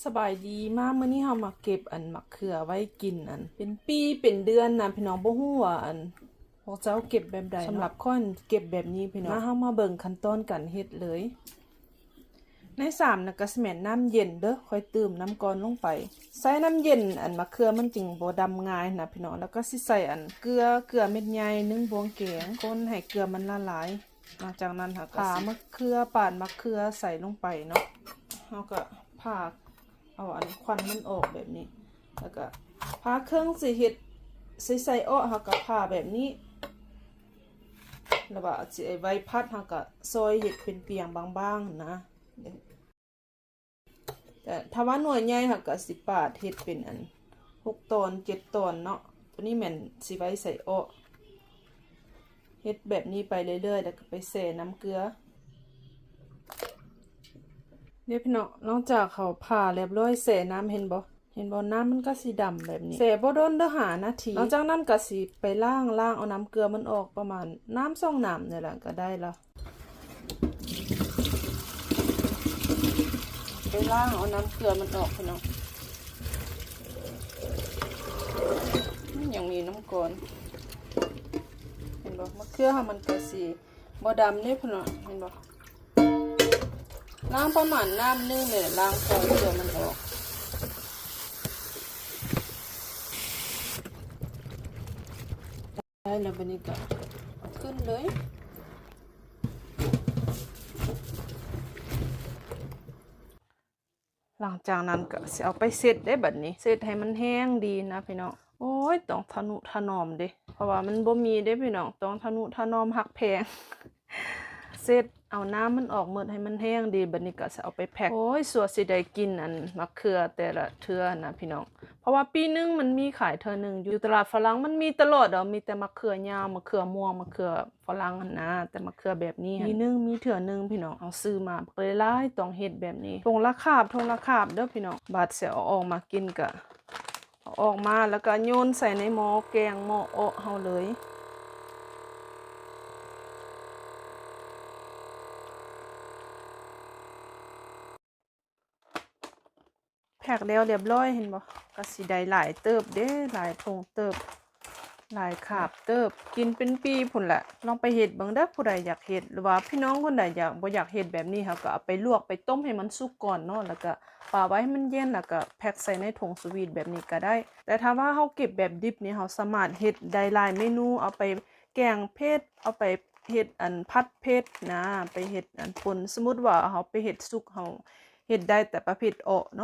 สบายดีมากมื้อนี้เฮามาเก็บมะเขือไว้กินเป็นปีเป็นเดือนนะพี่น้องบ่ฮู้ว่าพวกเจ้าเก็บแบบใดสำหรับข้อนเก็บแบบนี้พี่น้องมาเฮามาเบิ่งขั้นตอนการเฮ็ดเลยใน3น่ะก็สิแม่นน้ำเย็นเด้อค่อยเติมน้ำก่อนลงไปใส่น้ำเย็นมะเขือมันจึงบ่ดำง่ายนะพี่น้องแล้วก็สิใส่เกลือเม็ดใหญ่1บวงแกงคนให้เกลือมันละลายหลังจากนั้นค่ะก็ผ่ามะเขือปาดมะเขือใส่ลงไปเนาะเฮาก็ผ่าเอาควันมันออกแบบนี้แล้วก็ผ่าเครื่องสิเฮ็ดใส่อ้อเฮาก็ผ่าแบบนี้แล้วว่าสิไว้พัดเฮาก็ซอยเฮ็ดเป็นเปียงบางๆนะแต่ถ้าว่าหน่วยใหญ่เฮาก็สิปาดเฮ็ดเป็น6 ตอน 7 ตอนเนาะตัวนี้แม่นสิไว้ใส่อ้อเฮ็ดแบบนี้ไปเรื่อยๆแล้วก็ไปแช่น้ำเกลือเดี๋ยวพี่น้องนอกจากเขาผ่าเรียบร้อยแช่น้ำเห็นบ่น้ำมันก็สีดำแบบนี้แช่บ่โดนเด้อหานาทีนอกจากนั้นก็สิไปล้างเอาน้ำเกลือมันออกประมาณน้ำ2 น้ำนี่แหละก็ได้แล้วไปล้างเอาน้ำเกลือมันออกพี่น้องมันยังมีน้ำก่อนเห็นบ่มะเขือมันก็สิบ่ดำเด้พี่น้องเห็นบ่ล้างประมาณน้ำนึงเลยล้างพอเกลือมันออกได้แล้วบัดนี้ก็ขึ้นเลยหลังจากนั้นก็สิเอาไปเสร็จได้บัดนี้เสร็จให้มันแห้งดีนะพี่น้องโอ้ยต้องทะนุถนอมเด้เพราะว่ามันบ่มีเด้พี่น้องต้องทะนุถนอมหักแพงเสร็จเอาน้ำมันออกหมดให้มันแห้งดีบัดนี้ก็จะเอาไปแพ็คโอ้ยสัวสิได้กินมะเขือแต่ละเทื่อนะพี่น้องเพราะว่าปีนึงมันมีขายเทื่อนึงอยู่ตลาดฝรั่งมันมีตลอดมีแต่มะเขือยาวมะเขือม่วงมะเขือฝรั่งนะแต่มะเขือแบบนี้มีนึงมีเทื่อนึงพี่น้องเอาซื้อมาเลยหลายต้องเฮ็ดแบบนี้ทงละคาบเด้อพี่น้องบาดเสียเอาออกมากินก็เอาออกมาแล้วก็โยนใส่ในหม้อแกงหม้อโอะเฮาเลยแพ็กแล้วเรียบร้อยเห็นบ่ก็สิได้หลายเติบเด้หลายทงเติบหลายขาบเติบกินเป็นปีพุ่นแหละลองไปเฮ็ดเบิ่งเด้อผู้ใดอยากเฮ็ดหรือว่าพี่น้องคนใดบ่อยากเฮ็ดแบบนี้เฮาก็เอาไปลวกไปต้มให้มันสุกก่อนเนาะแล้วก็ปาไว้ให้มันเย็นแล้วก็แพ็กใส่ในถุงสวีทแบบนี้ก็ได้แต่ถ้าว่าเฮาเก็บแบบดิบนี่เฮาสามารถเฮ็ดได้หลายเมนูเอาไปแกงเผ็ดเอาไปเฮ็ดผัดเผ็ดนะไปเฮ็ดป่นสมมุติว่าเฮาไปเฮ็ดสุกเฮาเฮ็ดได้แต่ประเภทอ้อเนาะ